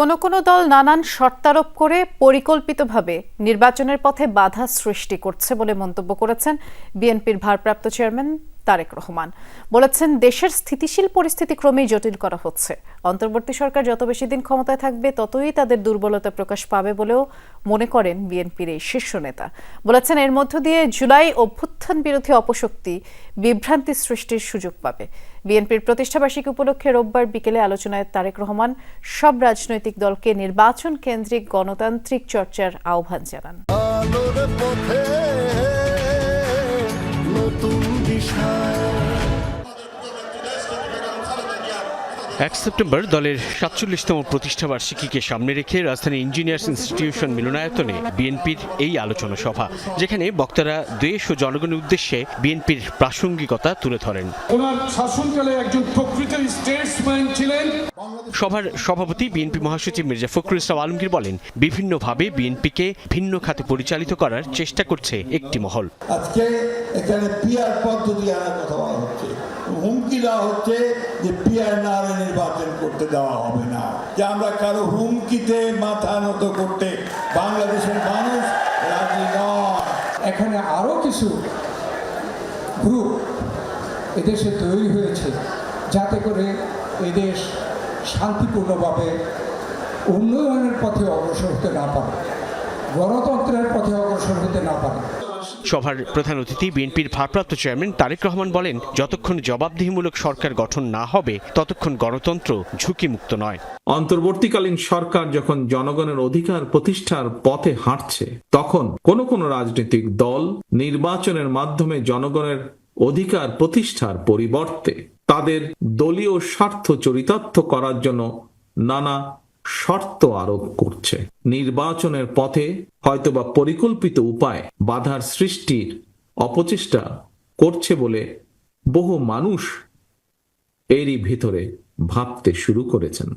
কোনো দল নানান শর্তারোপ করে পরিকল্পিতভাবে নির্বাচনের পথে বাধা সৃষ্টি করছে বলে মন্তব্য করেছেন বিএনপির ভারপ্রাপ্ত চেয়ারম্যান তারেক রহমান। বলেছেন, দেশের স্থিতিশীল পরিস্থিতি ক্রমেই জটিল করা হচ্ছে। অন্তর্বর্তী সরকার যত বেশি দিন ক্ষমতায় থাকবে ততই তাদের দুর্বলতা প্রকাশ পাবে বলেও মনে করেন বিএনপির এই শীর্ষ নেতা। বলেছেন, এর মধ্য দিয়ে জুলাই অভ্যুত্থান বিরোধী অপশক্তি বিভ্রান্তি সৃষ্টির সুযোগ পাবে। বিএনপির প্রতিষ্ঠাবার্ষিকী উপলক্ষে রোববার বিকেলে আলোচনায় তারেক রহমান সব রাজনৈতিক দলকে নির্বাচন কেন্দ্রিক গণতান্ত্রিক চর্চার আহ্বান জানান। 1 সেপ্টেম্বর দলের ৪৭তম প্রতিষ্ঠাবার্ষিকীকে সামনে রেখে রাজধানী ইঞ্জিনিয়ার্স ইনস্টিটিউশন মিলনায়তনে বিএনপির এই আলোচনা সভা, যেখানে বক্তারা দেশ ও জনগণের উদ্দেশ্যে বিএনপির প্রাসঙ্গিকতা তুলে ধরেন। ওনার শাসনকালে একজন প্রকৃত স্টেটসম্যান ছিলেন। সভার সভাপতি বিএনপি মহাসচিব মির্জা ফখরুল ইসলাম আলমগীর বলেন, বিভিন্নভাবে বিএনপিকে ভিন্ন খাতে পরিচালিত করার চেষ্টা করছে একটি মহল। আজকে এখানে পিআর পদ্ধতি আনার কথা বলা হচ্ছে, হুমকি দেওয়া হচ্ছে যে পিআর না আনে নির্বাচন করতে দেওয়া হবে না। যে আমরা কারো হুমকিতে মাথা নত করতে বাংলাদেশের মানুষ রাজি নয়। এখানে আরো কিছু গ্রুপ এদেশে তৈরি হয়েছে যাতে করে এদেশ শান্তিপূর্ণভাবে উন্নয়নের পথে অগ্রসর হতে না পারে, গণতন্ত্রের পথে অগ্রসর হতে না পারে। সভার প্রধান অতিথি বিএনপির ভারপ্রাপ্ত চেয়ারম্যান তারেক রহমান বলেন, যতক্ষণ জবাবদিহিমূলক সরকার গঠন না হবে ততক্ষণ গণতন্ত্র ঝুঁকিমুক্ত নয়। অন্তর্বর্তীকালীন সরকার যখন জনগণের অধিকার প্রতিষ্ঠার পথে হাঁটছে, তখন কোন রাজনৈতিক দল নির্বাচনের মাধ্যমে জনগণের অধিকার প্রতিষ্ঠার পরিবর্তে তাদের দলীয় স্বার্থ চরিতার্থ করার জন্য নানা শর্ত আরোপ করছে। নির্বাচনের পথে হয়তোবা পরিকল্পিত উপায় বাধার সৃষ্টির অপচেষ্টা করছে বলে বহু মানুষ এরই ভিতরে ভাবতে শুরু করেছেন।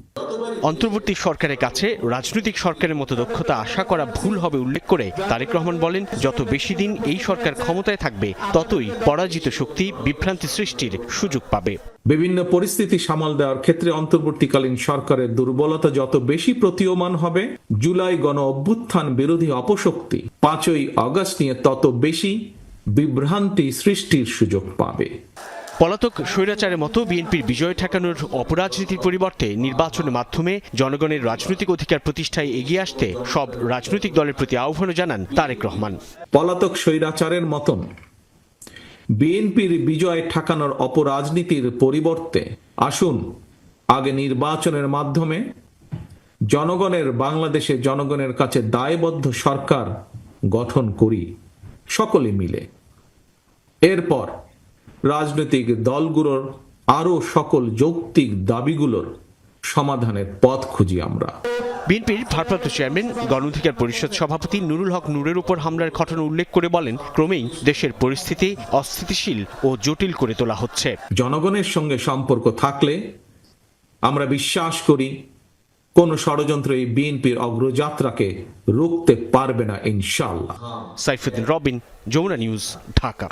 অন্তর্বর্তী সরকারের কাছে রাজনৈতিক সরকারের মতো দক্ষতা আশা করা ভুল হবে উল্লেখ করে তারেক রহমান বলেন, যত বেশি দিন এই সরকার ক্ষমতায় থাকবে ততই পরাজিত শক্তি বিভ্রান্তি সৃষ্টির সুযোগ পাবে। বিভিন্ন পরিস্থিতি সামাল দেওয়ার ক্ষেত্রে অন্তর্বর্তীকালীন সরকারের দুর্বলতা যত বেশি প্রতীয়মান হবে, জুলাই গণ অভ্যুত্থান বিরোধী অপশক্তি 5ই আগস্ট নিয়ে তত বেশি বিভ্রান্তি সৃষ্টির সুযোগ পাবে। পলাতক স্বৈরাচারের মতো বিএনপির বিজয় ঠেকানোর অপরাজনীতির পরিবর্তে নির্বাচনের মাধ্যমে জনগণের রাজনৈতিক অধিকার প্রতিষ্ঠায় এগিয়ে আসতে সব রাজনৈতিক দলের প্রতি আহ্বান জানান তারেক রহমান। পলাতক স্বৈরাচারের মতন বিএনপির বিজয় ঠেকানোর অপরাজনীতির পরিবর্তে আসুন আগে নির্বাচনের মাধ্যমে জনগণের বাংলাদেশে জনগণের কাছে দায়বদ্ধ সরকার গঠন করি সকলে মিলে। এরপর রাজনৈতিক দলগুলোর আরো সকল যৌক্তিক দাবিগুলোর সমাধানের পথ খুঁজি আমরা। বিএনপির ভারপ্রাপ্ত চেয়ারম্যান গণ অধিকার পরিষদ সভাপতি নুরুল হক নূরের উপর হামলার ঘটনা উল্লেখ করে বলেন, ক্রমেই দেশের পরিস্থিতি অস্থিতিশীল ও জটিল করে তোলা হচ্ছে। জনগণের সঙ্গে সম্পর্ক থাকলে আমরা বিশ্বাস করি কোন ষড়যন্ত্র এই বিএনপির অগ্রযাত্রাকে রুখতে পারবে না ইনশাআল্লাহ। সাইফুদ্দিন রবিন, যমুনা নিউজ, ঢাকা।